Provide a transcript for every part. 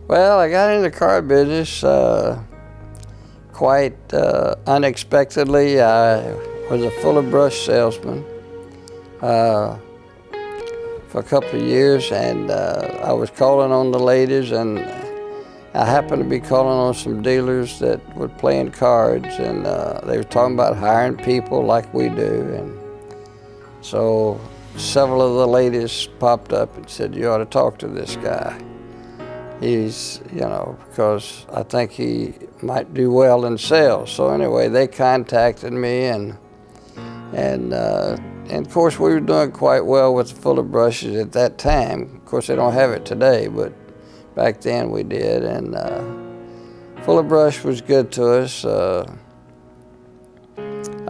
Well, I got into the car business quite unexpectedly. I was a fuller brush salesman for a couple of years, and I was calling on the ladies, and I happened to be calling on some dealers that were playing cards, and they were talking about hiring people like we do. And so several of the ladies popped up and said, "You ought to talk to this guy. He's, because I think he might do well in sales." So anyway, they contacted me, and of course we were doing quite well with the fuller brushes at that time. Of course they don't have it today, but back then we did, and fuller brush was good to us. I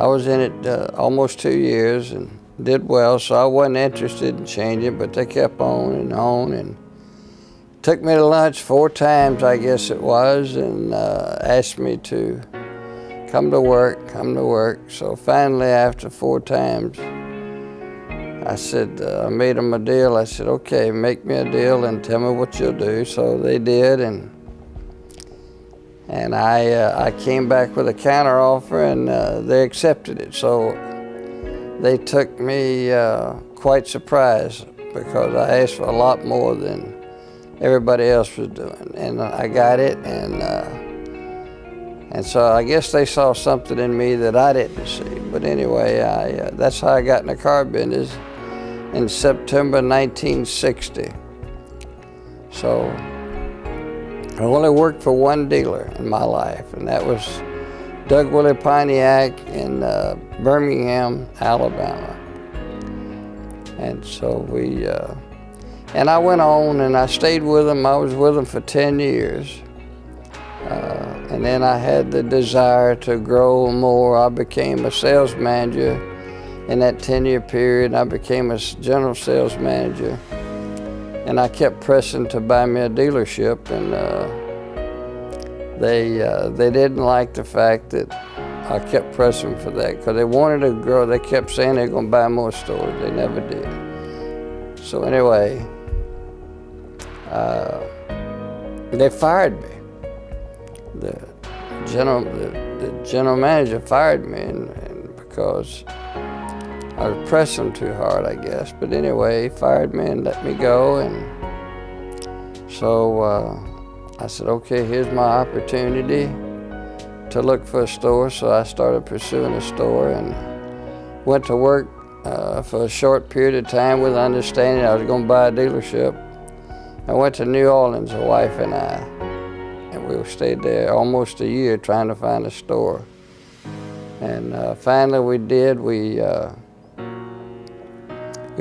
was in it almost 2 years and did well, so I wasn't interested in changing, but they kept on and took me to lunch 4 times, I guess it was, and asked me to come to work. So finally, after 4 times, I said, I made them a deal. I said, "Okay, make me a deal and tell me what you'll do." So they did, and I came back with a counter offer, and they accepted it. So they took me quite surprised, because I asked for a lot more than everybody else was doing, and I got it, and so I guess they saw something in me that I didn't see. But anyway, that's how I got in the car business in September 1960. So I only worked for one dealer in my life, and that was Doug Willie Pontiac in Birmingham, Alabama. And so and I went on and I stayed with them. I was with them for 10 years. And then I had the desire to grow more. I became a sales manager in that 10-year period. I became a general sales manager. And I kept pressing to buy me a dealership, and they didn't like the fact that I kept pressing for that, because they wanted to grow. They kept saying they're going to buy more stores. They never did. So anyway, they fired me. The general manager fired me, and because I was pressing too hard, I guess. But anyway, he fired me and let me go. And so I said, "Okay, here's my opportunity to look for a store." So I started pursuing a store and went to work for a short period of time with the understanding I was going to buy a dealership. I went to New Orleans, the wife and I, and we stayed there almost a year trying to find a store. And finally we did. We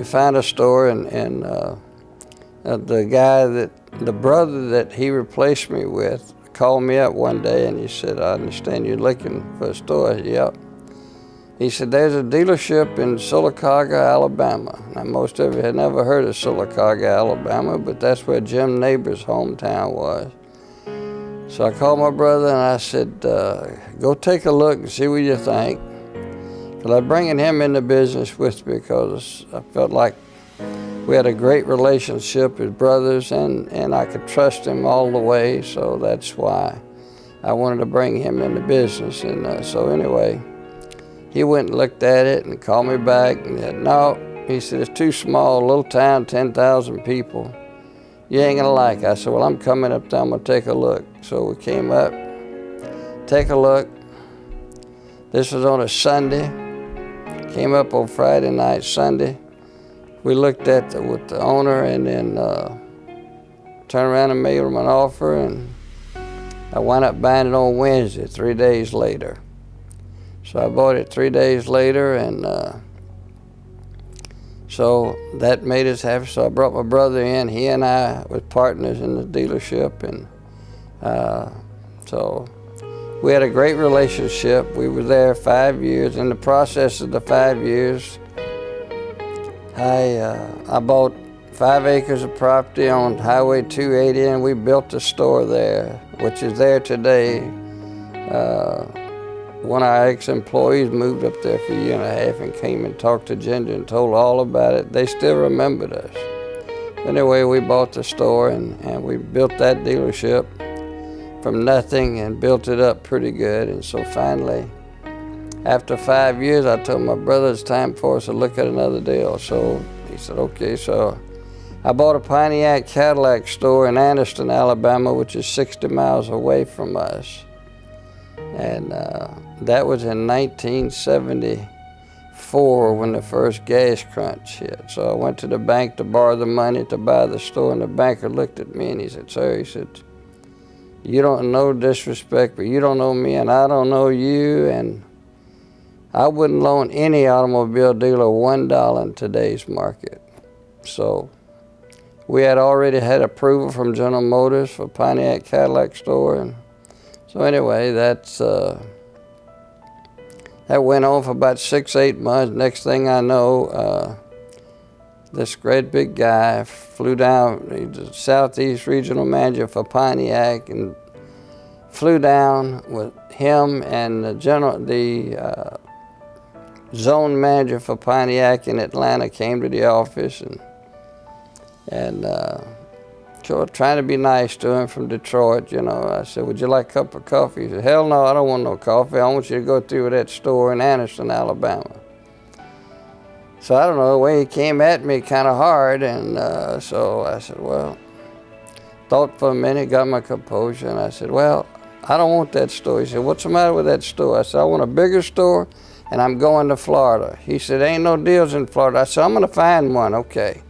found a store, and the brother that he replaced me with called me up one day, and he said, "I understand you're looking for a store." I said, "Yep." He said, "There's a dealership in Sylacauga, Alabama." Now, most of you had never heard of Sylacauga, Alabama, but that's where Jim Neighbor's hometown was. So I called my brother and I said, "Go take a look and see what you think." Because I was bringing him into business with me because I felt like we had a great relationship as brothers, and I could trust him all the way. So that's why I wanted to bring him into business. And so anyway, he went and looked at it and called me back and said, "No," he said, "it's too small, little town, 10,000 people. You ain't gonna like it." I said, "Well, I'm coming up there, I'm gonna take a look." So we came up, take a look. This was on a Sunday. Came up on Friday night, Sunday. We looked at with the owner, and then turned around and made him an offer, and I wound up buying it on Wednesday, 3 days later. So I bought it 3 days later, and so that made us happy. So I brought my brother in. He and I were partners in the dealership, and so we had a great relationship. We were there 5 years. In the process of the 5 years, I bought 5 acres of property on Highway 280, and we built a store there, which is there today. One of our ex-employees moved up there for a year and a half and came and talked to Ginger and told all about it. They still remembered us. Anyway, we bought the store and we built that dealership from nothing and built it up pretty good. And so finally, after 5 years, I told my brother it's time for us to look at another deal. So he said, okay. So I bought a Pontiac Cadillac store in Anniston, Alabama, which is 60 miles away from us. And that was in 1974 when the first gas crunch hit. So I went to the bank to borrow the money to buy the store, and the banker looked at me and he said, sir, he said, you don't know disrespect, but you don't know me and I don't know you, and I wouldn't loan any automobile dealer $1 in today's market. So we had already had approval from General Motors for Pontiac Cadillac store. And so anyway, that went on for about 6-8 months. Next thing I know, this great big guy flew down, he's the Southeast Regional Manager for Pontiac, and flew down with him and the zone manager for Pontiac in Atlanta came to the office, and so trying to be nice to him from Detroit, you know. I said, would you like a cup of coffee? He said, hell no, I don't want no coffee. I want you to go through that store in Anniston, Alabama. So I don't know, the way he came at me kind of hard, and so I said, well, thought for a minute, got my composure, and I said, well, I don't want that store. He said, what's the matter with that store? I said, I want a bigger store, and I'm going to Florida. He said, ain't no deals in Florida. I said, I'm gonna find one, okay.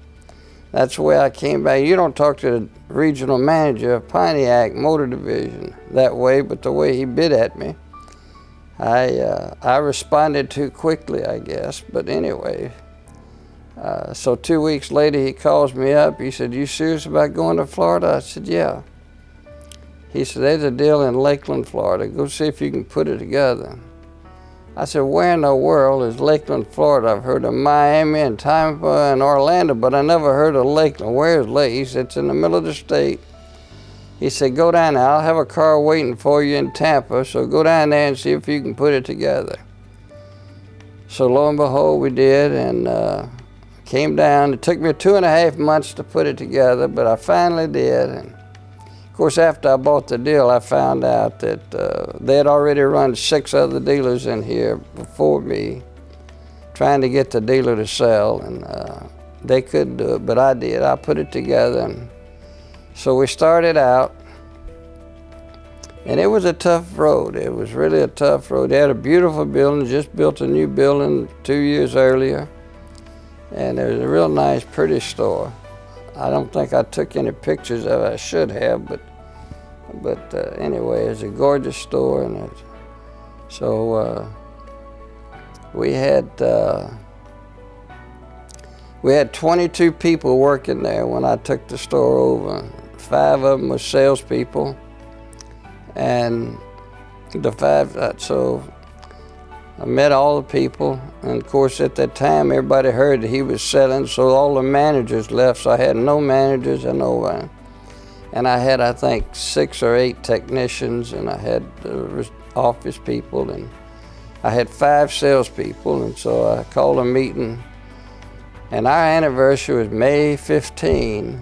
That's the way I came back. You don't talk to the regional manager of Pontiac Motor Division that way, but the way he bit at me, I responded too quickly, I guess, but anyway. So 2 weeks later, he calls me up. He said, you serious about going to Florida? I said, yeah. He said, there's a deal in Lakeland, Florida. Go see if you can put it together. I said, where in the world is Lakeland, Florida? I've heard of Miami and Tampa and Orlando, but I never heard of Lakeland. Where is Lakeland? He said, it's in the middle of the state. He said, go down there. I'll have a car waiting for you in Tampa, so go down there and see if you can put it together. So lo and behold, we did, and came down. It took me 2.5 months to put it together, but I finally did. And of course, after I bought the deal, I found out that they had already run 6 other dealers in here before me, trying to get the dealer to sell, and they couldn't do it, but I did. I put it together, and so we started out, and it was a tough road. It was really a tough road. They had a beautiful building, just built a new building 2 years earlier, and it was a real nice, pretty store. I don't think I took any pictures of it. I should have, but anyway, it's a gorgeous store, and so we had 22 people working there when I took the store over. 5 of them were salespeople, and the 5. So I met all the people, and of course at that time everybody heard that he was selling, so all the managers left, so I had no managers and no one. And I had, I think, 6 or 8 technicians, and I had office people, and I had 5 salespeople, and so I called a meeting, and our anniversary was May 15,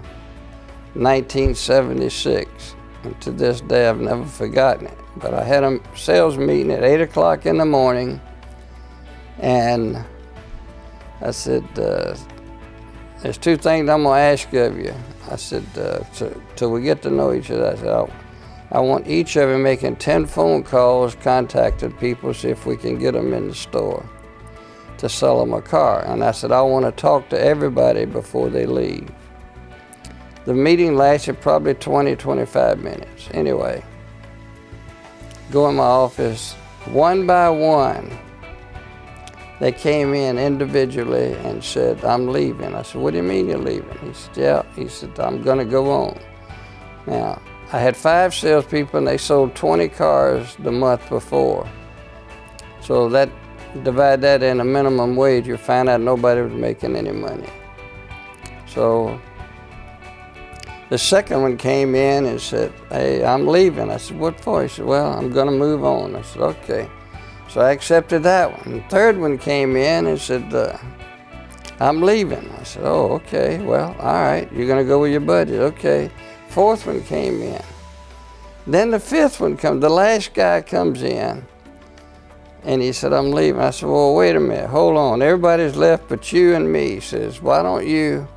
1976, and to this day I've never forgotten it. But I had a sales meeting at 8 o'clock in the morning, and I said, there's 2 things I'm gonna ask of you. I said, till we get to know each other, I said, I want each of you making 10 phone calls, contacting people, see if we can get them in the store to sell them a car. And I said, I want to talk to everybody before they leave. The meeting lasted probably 20-25 minutes. Anyway, go in my office, one by one, they came in individually and said, I'm leaving. I said, what do you mean you're leaving? He said, yeah. He said, I'm gonna go on. Now, I had 5 salespeople, and they sold 20 cars the month before. So that, divide that in a minimum wage, you find out nobody was making any money. So the second one came in and said, hey, I'm leaving. I said, what for? He said, well, I'm gonna move on. I said, okay. So I accepted that one. The third one came in and said, I'm leaving. I said, oh, okay, well, all right, you're gonna go with your buddy, okay. Fourth one came in. Then the fifth one comes, the last guy comes in, and he said, I'm leaving. I said, well, wait a minute, hold on, everybody's left but you and me. He says, why don't you,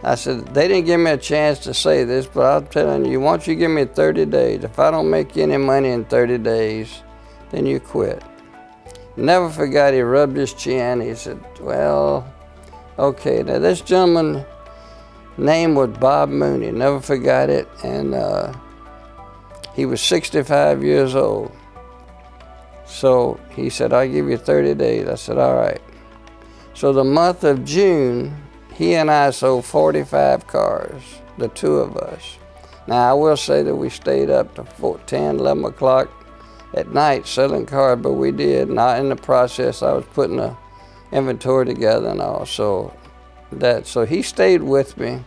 I said, they didn't give me a chance to say this, but I'm telling you, once you give me 30 days, if I don't make you any money in 30 days, then you quit. Never forgot, he rubbed his chin. He said, well, okay. Now this gentleman's name was Bob Mooney, never forgot it. And he was 65 years old. So he said, I'll give you 30 days. I said, all right. So the month of June, he and I sold 45 cars, the two of us. Now I will say that we stayed up to 10, 11 o'clock at night selling cars, but we did. Not in the process, I was putting the inventory together and all. So he stayed with me.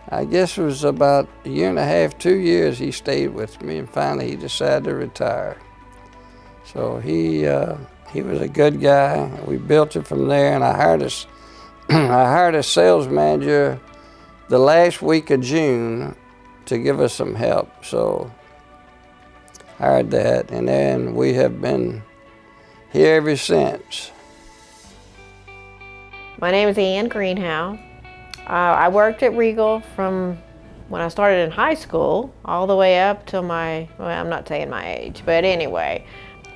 I guess it was about a year and a half, 2 years he stayed with me, and finally he decided to retire. So he was a good guy. We built it from there, and I hired a sales manager the last week of June to give us some help. So hired that, and then we have been here ever since. My name is Ann Greenhow. I worked at Regal from when I started in high school all the way up till well, I'm not saying my age, but anyway,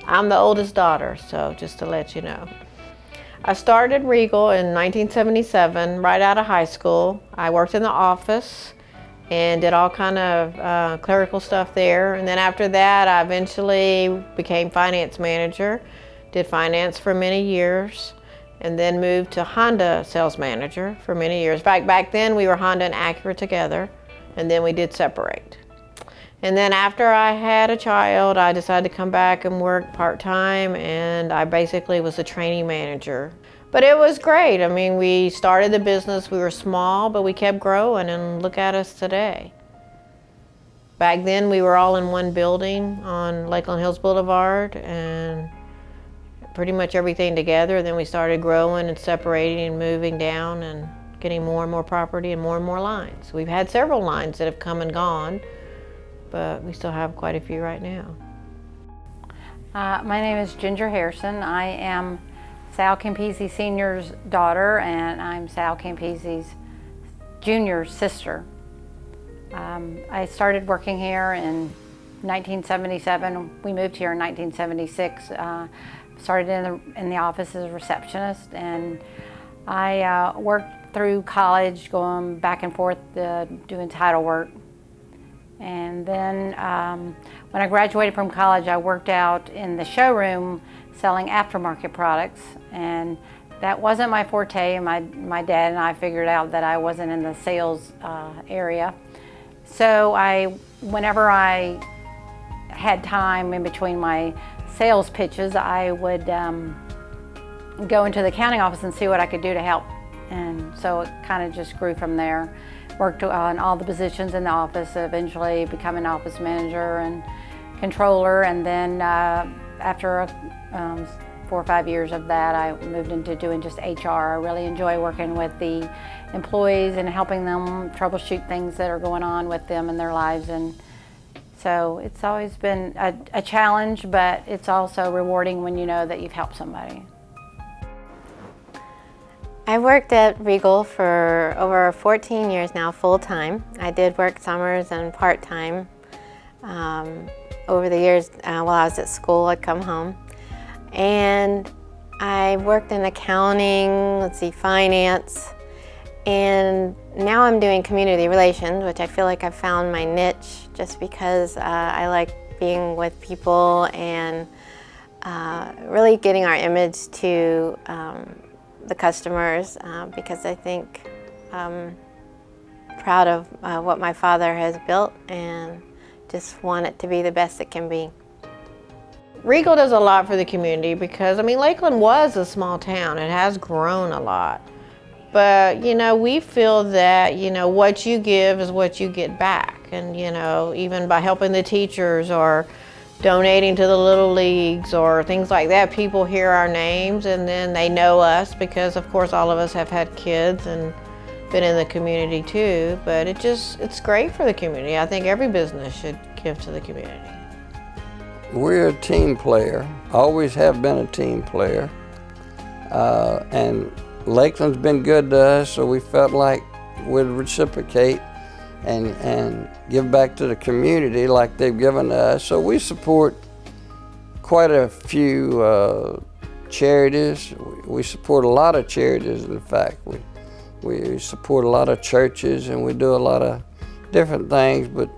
I'm the oldest daughter, so just to let you know. I started Regal in 1977, right out of high school. I worked in the office and did all kind of clerical stuff there. And then after that, I eventually became finance manager, did finance for many years, and then moved to Honda sales manager for many years. Back then we were Honda and Acura together, and then we did separate. And then after I had a child, I decided to come back and work part-time, and I basically was a training manager. But it was great. I mean, we started the business, we were small, but we kept growing, and look at us today. Back then, we were all in one building on Lakeland Hills Blvd, and pretty much everything together. Then we started growing and separating and moving down and getting more and more property and more lines. We've had several lines that have come and gone, but we still have quite a few right now. My name is Ginger Harrison. I am Sal Campisi Sr.'s daughter, and I'm Sal Campisi's Jr.'s sister. I started working here in 1977. We moved here in 1976. Started in the office as a receptionist, and I worked through college, going back and forth doing title work. And then when I graduated from college, I worked out in the showroom selling aftermarket products, and that wasn't my forte. My dad and I figured out that I wasn't in the sales area. So whenever I had time in between my sales pitches, I would go into the accounting office and see what I could do to help. And so it kind of just grew from there. Worked on all the positions in the office, eventually becoming office manager and controller, and then after 4 or 5 years of that, I moved into doing just HR. I really enjoy working with the employees and helping them troubleshoot things that are going on with them in their lives. And so it's always been a challenge, but it's also rewarding when you know that you've helped somebody. I worked at Regal for over 14 years now, full-time. I did work summers and part-time. Over the years, while I was at school, I'd come home. And I worked in accounting, finance, and now I'm doing community relations, which I feel like I've found my niche just because I like being with people and really getting our image to the customers, because I think I'm proud of what my father has built and just want it to be the best it can be. Regal does a lot for the community because, I mean, Lakeland was a small town. It has grown a lot. But, you know, we feel that, you know, what you give is what you get back. And, you know, even by helping the teachers or, donating to the little leagues or things like that, people hear our names and then they know us because of course all of us have had kids and been in the community too, but it's great for the community. I think every business should give to the community. We're a team player, always have been a team player, and Lakeland's been good to us, so we felt like we'd reciprocate and give back to the community like they've given to us. So we support quite a few charities. We support a lot of charities, in fact. We support a lot of churches and we do a lot of different things, but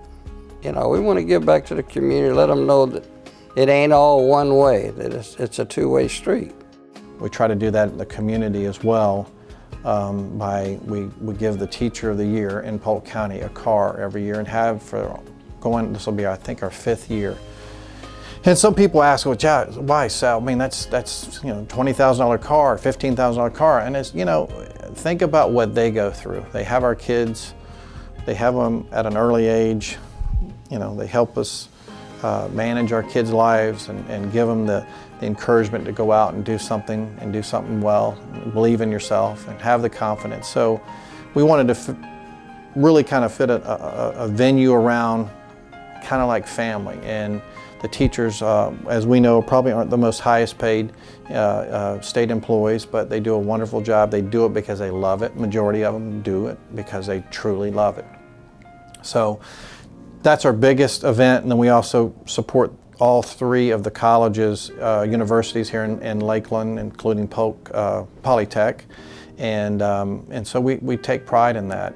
you know, we want to give back to the community, let them know that it ain't all one way, that it's a two-way street. We try to do that in the community as well. We give the Teacher of the Year in Polk County a car every year and have for this will be I think our 5th year. And some people ask, well, why, Sal? I mean, that's you know, $20,000 car, $15,000 car, and it's, you know, think about what they go through. They have our kids, they have them at an early age, you know, they help us manage our kids' lives and give them the encouragement to go out and do something well, believe in yourself and have the confidence. So we wanted to really kind of fit a venue around kind of like family. And the teachers, as we know, probably aren't the most highest paid state employees, but they do a wonderful job. They do it because they love it. Majority of them do it because they truly love it. So that's our biggest event, and then we also support all 3 of the colleges, universities here in Lakeland, including Polk Polytech, and so we take pride in that.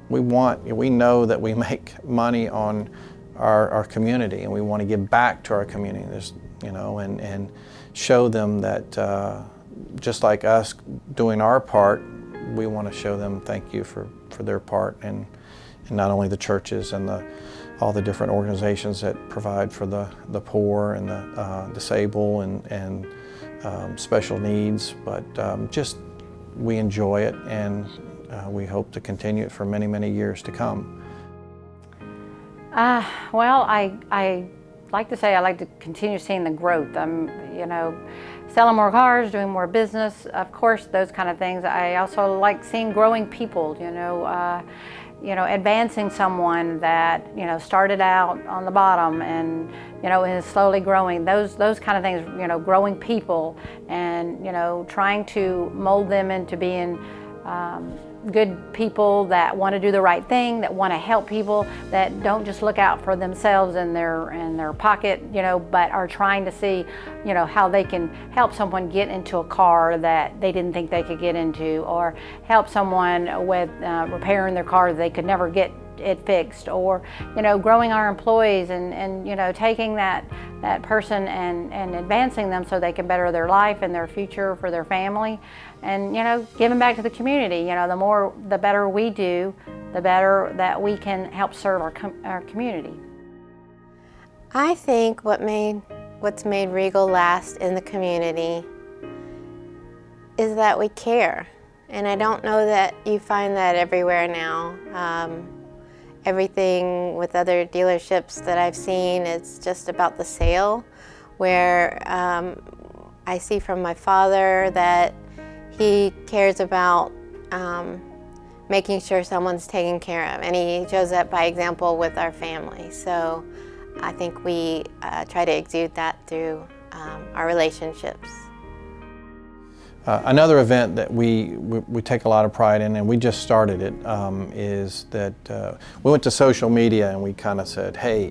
We know that we make money on our community, and we want to give back to our community, you know, and show them that just like us doing our part, we want to show them thank you for their part, and not only the churches and all the different organizations that provide for the poor and the disabled and special needs, but just we enjoy it, and we hope to continue it for many, many years to come. Well, I like to say I like to continue seeing the growth. You know, selling more cars, doing more business, of course, those kind of things. I also like seeing growing people, you know, advancing someone that, you know, started out on the bottom and, you know, is slowly growing. Those kind of things, you know, growing people and, you know, trying to mold them into being good people that want to do the right thing, that want to help people, that don't just look out for themselves and their pocket, you know, but are trying to see, you know, how they can help someone get into a car that they didn't think they could get into, or help someone with repairing their car that they could never get it fixed, or, you know, growing our employees and you know, taking that person and advancing them so they can better their life and their future for their family, and, you know, giving back to the community. You know, the better we do, the better that we can help serve our community. I think what's made Regal last in the community is that we care, and I don't know that you find that everywhere now. Everything with other dealerships that I've seen, it's just about the sale, where I see from my father that he cares about making sure someone's taken care of, and he shows that by example with our family. So I think we try to exude that through our relationships. Another event that we take a lot of pride in, and we just started it, is that we went to social media and we kind of said, hey,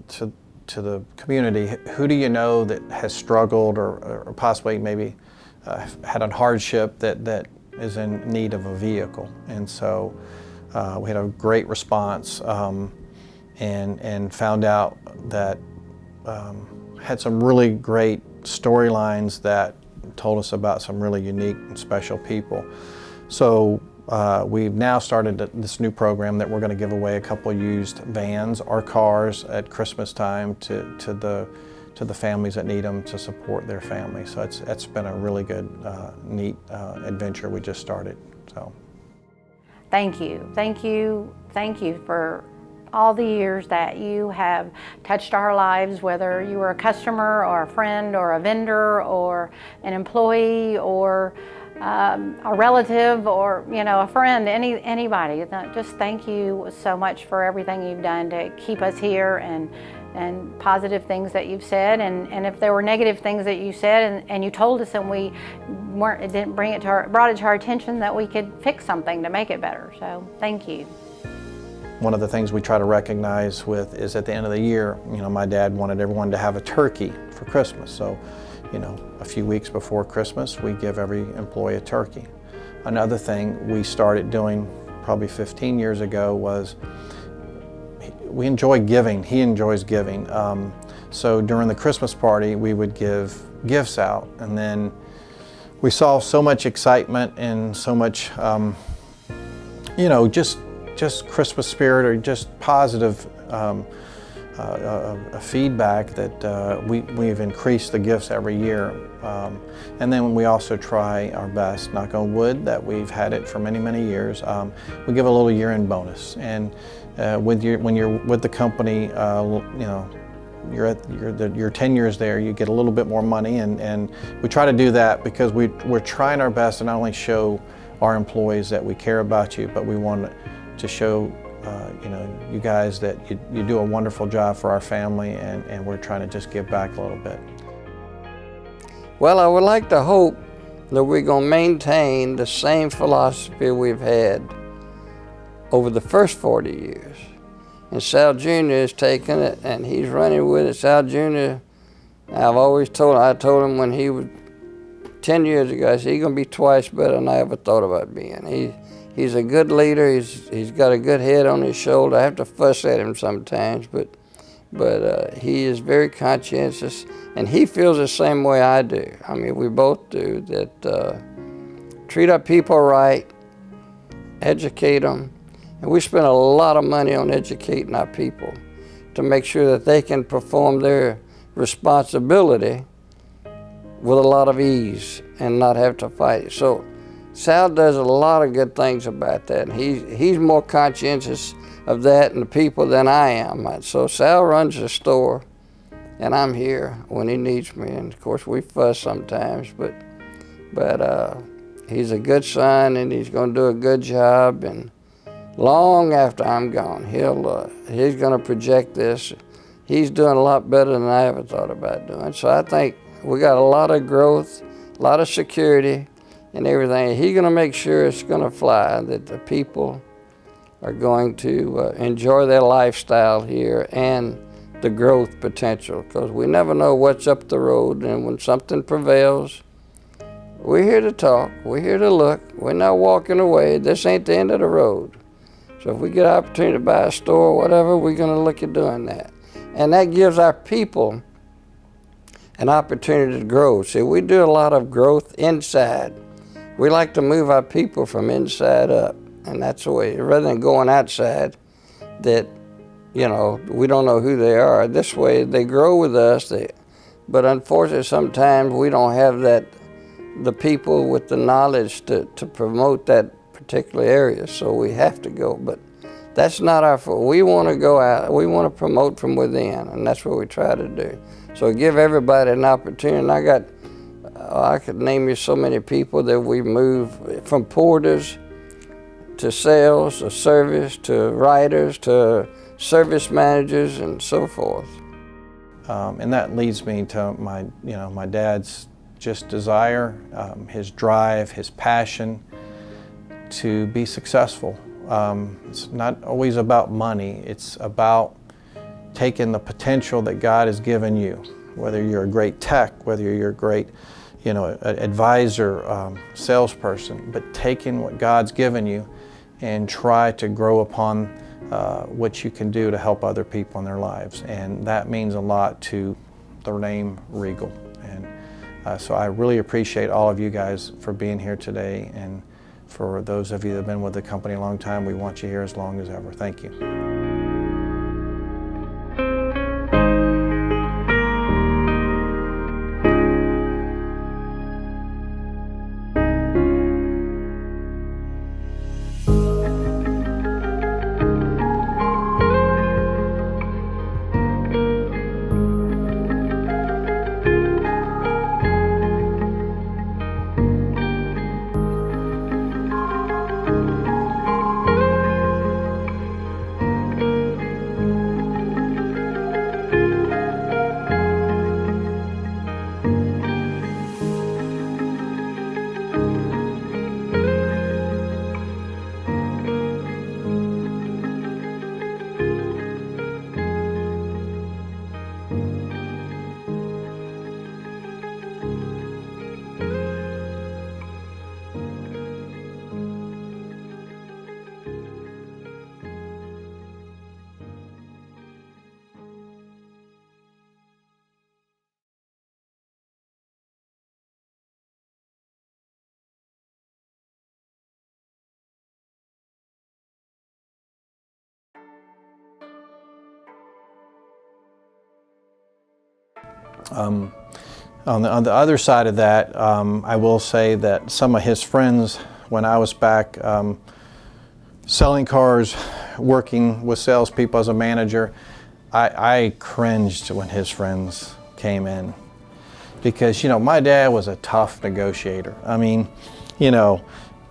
to the community, who do you know that has struggled or possibly maybe had a hardship that is in need of a vehicle? And so we had a great response and found out that had some really great storylines that told us about some really unique and special people. So we've now started this new program that we're going to give away a couple used vans or cars at Christmas time to the families that need them to support their family. So it's been a really good, neat adventure we just started. So thank you for all the years that you have touched our lives, whether you were a customer or a friend or a vendor or an employee or a relative or, you know, a friend, anybody. Just thank you so much for everything you've done to keep us here, and positive things that you've said, and if there were negative things that you said and you told us and we didn't bring it to brought it to our attention, that we could fix something to make it better. So thank you. One of the things we try to recognize with is at the end of the year, you know, my dad wanted everyone to have a turkey for Christmas. So, you know, a few weeks before Christmas, we give every employee a turkey. Another thing we started doing probably 15 years ago was we enjoy giving. He enjoys giving. So during the Christmas party, we would give gifts out, and then we saw so much excitement and so much, you know, just Christmas spirit, or just positive feedback that we've increased the gifts every year. And then we also try our best, knock on wood, that we've had it for many, many years. We give a little year-end bonus. And when you're with the company, you know, you're 10 years there, you get a little bit more money, and we try to do that because we're trying our best to not only show our employees that we care about you, but we want to show you know, you guys that you do a wonderful job for our family, and we're trying to just give back a little bit. Well, I would like to hope that we're going to maintain the same philosophy we've had over the first 40 years. And Sal Jr. has taken it, and he's running with it. Sal Jr., I told him when he was 10 years ago, I said, he's going to be twice better than I ever thought about being. He's a good leader. He's got a good head on his shoulder. I have to fuss at him sometimes, but he is very conscientious, and he feels the same way I do. I mean, we both do, that treat our people right, educate them, and we spend a lot of money on educating our people to make sure that they can perform their responsibility with a lot of ease and not have to fight. So Sal does a lot of good things about that, and he's more conscientious of that and the people than I am. So Sal runs the store, and I'm here when he needs me, and of course we fuss sometimes, but he's a good son, and he's going to do a good job, and long after I'm gone, he's going to project this. He's doing a lot better than I ever thought about doing. So I think we got a lot of growth, a lot of security, and everything. He's going to make sure it's going to fly, that the people are going to enjoy their lifestyle here and the growth potential, because we never know what's up the road, and when something prevails, we're here to talk, we're here to look, we're not walking away. This ain't the end of the road. So if we get an opportunity to buy a store or whatever, we're going to look at doing that. And that gives our people an opportunity to grow. See, we do a lot of growth inside. We like to move our people from inside up, and that's the way, rather than going outside that, you know, we don't know who they are. This way they grow with us, but unfortunately sometimes we don't have the people with the knowledge to promote that particular area, so we have to go. But that's not our fault. We want to go out, we want to promote from within, and that's what we try to do. So give everybody an opportunity. And I could name you so many people that we move, from porters to sales, to service, to writers, to service managers, and so forth. And that leads me to my dad's just desire, his drive, his passion to be successful. It's not always about money. It's about taking the potential that God has given you, whether you're a great tech, whether you're a great, advisor, salesperson, but taking what God's given you and try to grow upon what you can do to help other people in their lives. And that means a lot to the name Regal. And so I really appreciate all of you guys for being here today. And for those of you that have been with the company a long time, we want you here as long as ever. Thank you. On the other side of that, I will say that some of his friends, when I was back selling cars, working with salespeople as a manager, I cringed when his friends came in. Because, you know, my dad was a tough negotiator. I mean, you know,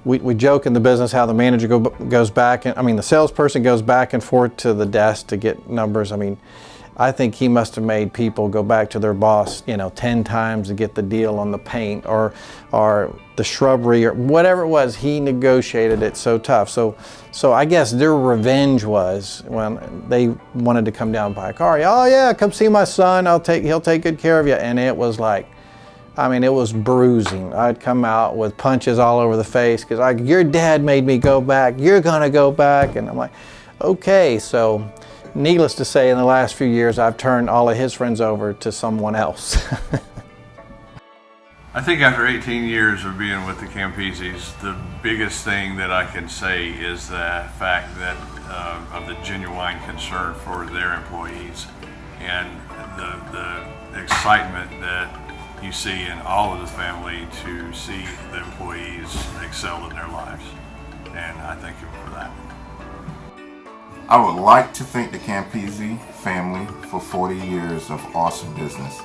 we joke in the business how the manager goes back, and I mean, the salesperson goes back and forth to the desk to get numbers. I mean, I think he must have made people go back to their boss, you know, 10 times to get the deal on the paint or the shrubbery or whatever it was. He negotiated it so tough. So I guess their revenge was when they wanted to come down and buy a car. Oh yeah, come see my son. He'll take good care of you. And it was like, I mean, it was bruising. I'd come out with punches all over the face because like, your dad made me go back. You're gonna go back. And I'm like, okay. So needless to say, in the last few years, I've turned all of his friends over to someone else. I think after 18 years of being with the Campeses, the biggest thing that I can say is the fact that of the genuine concern for their employees and the excitement that you see in all of the family to see the employees excel in their lives. And I thank you for that. I would like to thank the Campese family for 40 years of awesome business.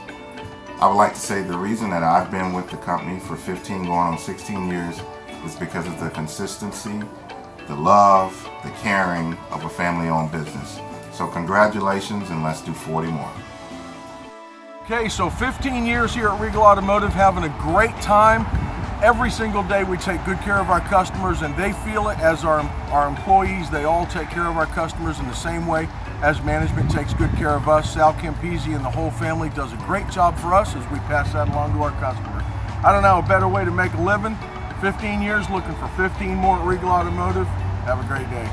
I would like to say the reason that I've been with the company for 15 going on 16 years is because of the consistency, the love, the caring of a family-owned business. So congratulations, and let's do 40 more. Okay, so 15 years here at Regal Automotive, having a great time. Every single day we take good care of our customers, and they feel it as our employees. They all take care of our customers in the same way as management takes good care of us. Sal Campese and the whole family does a great job for us as we pass that along to our customers. I don't know a better way to make a living. 15 years looking for 15 more at Regal Automotive. Have a great day.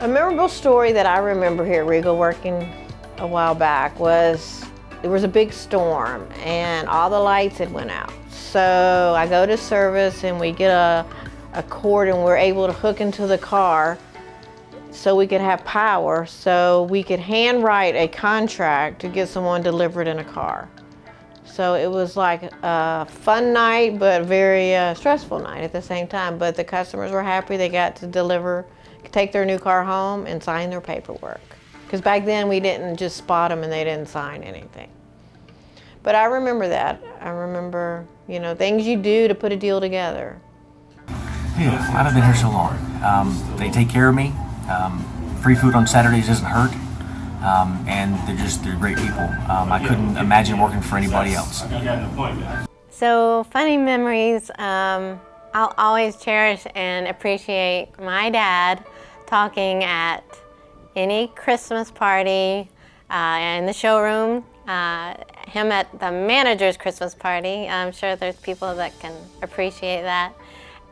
A memorable story that I remember here at Regal working a while back was there was a big storm and all the lights had went out. So I go to service and we get a cord and we're able to hook into the car so we could have power, so we could handwrite a contract to get someone delivered in a car. So it was like a fun night, but a very stressful night at the same time. But the customers were happy they got to take their new car home and sign their paperwork. Because back then we didn't just spot them and they didn't sign anything. But I remember that. I remember, you know, things you do to put a deal together. Yeah, I haven't been here so long. They take care of me. Free food on Saturdays doesn't hurt. And they're great people. I couldn't imagine working for anybody else. So funny memories, I'll always cherish and appreciate my dad talking at any Christmas party, in the showroom, him at the manager's Christmas party. I'm sure there's people that can appreciate that.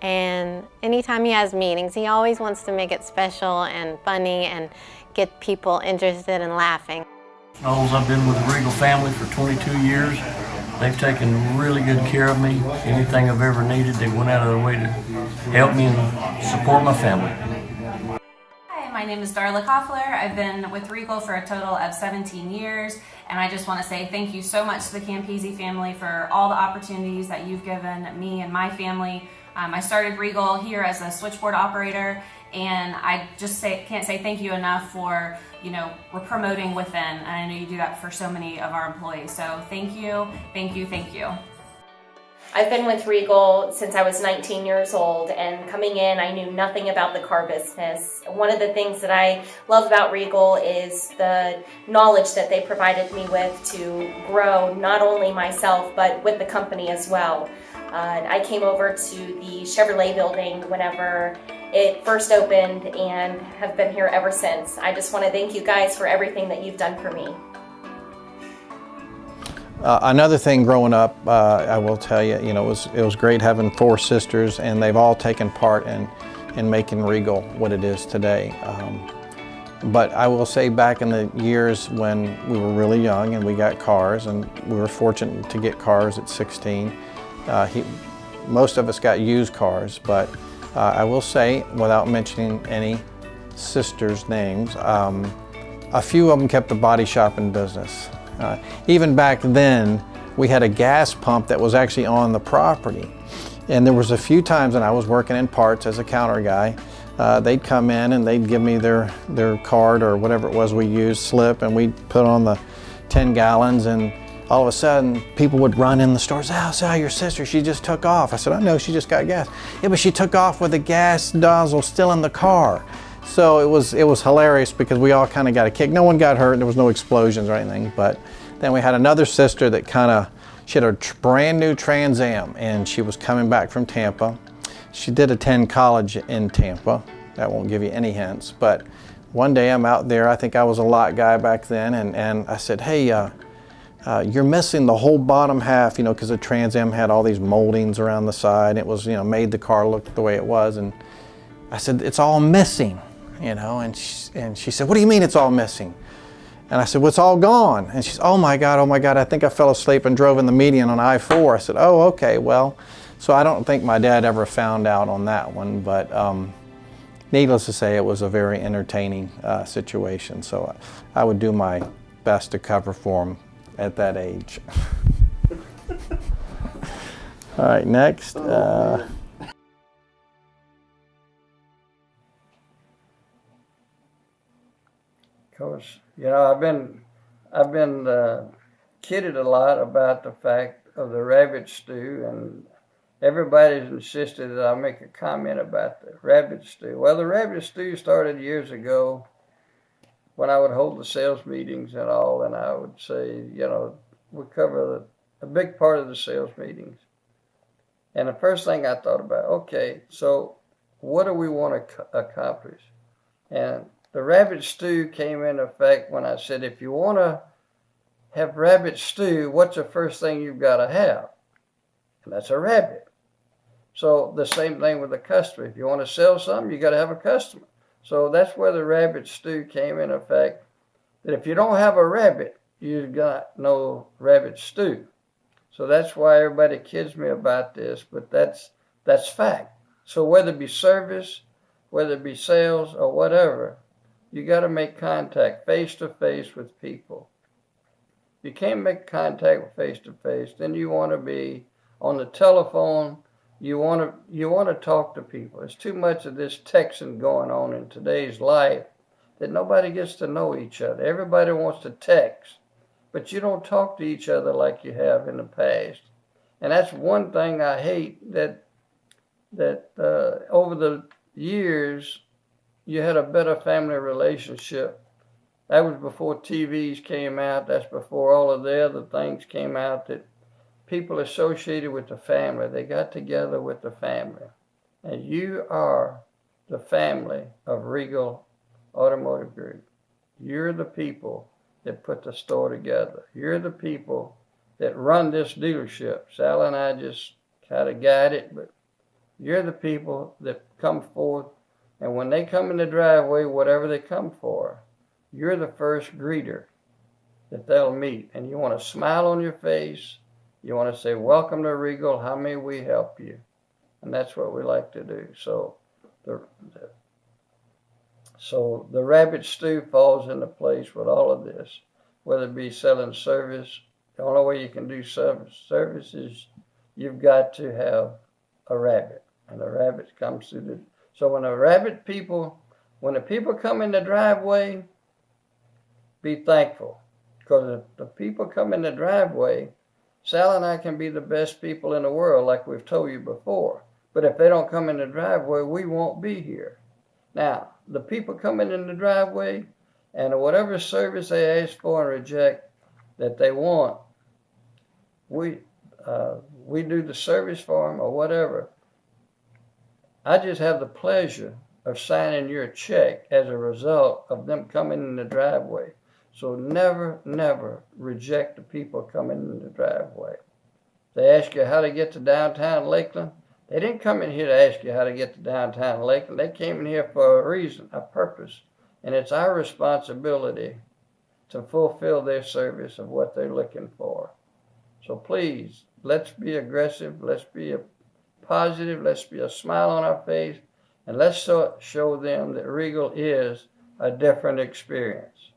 And anytime he has meetings, he always wants to make it special and funny and get people interested and laughing. I've been with the Regal family for 22 years. They've taken really good care of me. Anything I've ever needed, they went out of their way to help me and support my family. Hi, my name is Darla Koffler. I've been with Regal for a total of 17 years, and I just want to say thank you so much to the Campese family for all the opportunities that you've given me and my family. I started Regal here as a switchboard operator, and I just can't say thank you enough for, we're promoting within, and I know you do that for so many of our employees. So thank you, thank you, thank you. I've been with Regal since I was 19 years old, and coming in, I knew nothing about the car business. One of the things that I love about Regal is the knowledge that they provided me with to grow not only myself, but with the company as well. I came over to the Chevrolet building whenever it first opened and have been here ever since. I just want to thank you guys for everything that you've done for me. Another thing growing up, I will tell you, it was great having 4 sisters, and they've all taken part in making Regal what it is today. But I will say back in the years when we were really young and we got cars, and we were fortunate to get cars at 16, most of us got used cars, but I will say, without mentioning any sisters' names. A few of them kept a body shop in business. Even back then, we had a gas pump that was actually on the property. And there was a few times when I was working in parts as a counter guy, they'd come in and they'd give me their card or whatever it was we used, slip, and we'd put on the 10 gallons, and all of a sudden people would run in the store, Sal, your sister, she just took off. I said, I know, she just got gas. Yeah, but she took off with the gas nozzle still in the car. So it was hilarious because we all kind of got a kick. No one got hurt, there was no explosions or anything, but then we had another sister that she had a brand new Trans Am, and she was coming back from Tampa. She did attend college in Tampa. That won't give you any hints, but one day I'm out there, I think I was a lot guy back then, and I said, hey, you're missing the whole bottom half, because the Trans Am had all these moldings around the side. It was, made the car look the way it was, and I said, it's all missing, and she said, what do you mean it's all missing? And I said, well, it's all gone. And she said, oh my God, I think I fell asleep and drove in the median on I-4. I said, oh, okay, well, so I don't think my dad ever found out on that one, but needless to say, it was a very entertaining situation. So I would do my best to cover for him at that age. All right, next. Of course, I've been kidded a lot about the fact of the rabbit stew, and everybody's insisted that I make a comment about the rabbit stew. Well, the rabbit stew started years ago when I would hold the sales meetings and all, and I would say, we cover a big part of the sales meetings. And the first thing I thought about, okay, so what do we want to accomplish? And the rabbit stew came into effect when I said, if you want to have rabbit stew, what's the first thing you've got to have? And that's a rabbit. So the same thing with the customer. If you want to sell something, you got to have a customer. So that's where the rabbit stew came in effect, that if you don't have a rabbit, you've got no rabbit stew. So that's why everybody kids me about this, but that's fact. So whether it be service, whether it be sales or whatever, you got to make contact face to face with people. You can't make contact face to face, then you want to be on the telephone. You want to talk to people. There's too much of this texting going on in today's life that nobody gets to know each other. Everybody wants to text, but you don't talk to each other like you have in the past. And that's one thing I hate, that over the years you had a better family relationship. That was before TVs came out. That's before all of the other things came out, that people associated with the family, they got together with the family. And you are the family of Regal Automotive Group. You're the people that put the store together. You're the people that run this dealership. Sal and I just kind of guide it, but you're the people that come forth, and when they come in the driveway, whatever they come for, you're the first greeter that they'll meet. And you want a smile on your face. You want to say, welcome to Regal, how may we help you? And that's what we like to do. So the rabbit stew falls into place with all of this, whether it be selling service. The only way you can do service is you've got to have a rabbit, and the rabbit comes through the. So when the people come in the driveway, be thankful, because if the people come in the driveway, Sal and I can be the best people in the world, like we've told you before. But if they don't come in the driveway, we won't be here. Now, the people coming in the driveway, and whatever service they ask for and reject that they want, we do the service for them or whatever. I just have the pleasure of signing your check as a result of them coming in the driveway. So never, never reject the people coming in the driveway. They ask you how to get to downtown Lakeland. They didn't come in here to ask you how to get to downtown Lakeland. They came in here for a reason, a purpose. And it's our responsibility to fulfill their service of what they're looking for. So please, let's be aggressive. Let's be positive. Let's be a smile on our face. And let's show them that Regal is a different experience.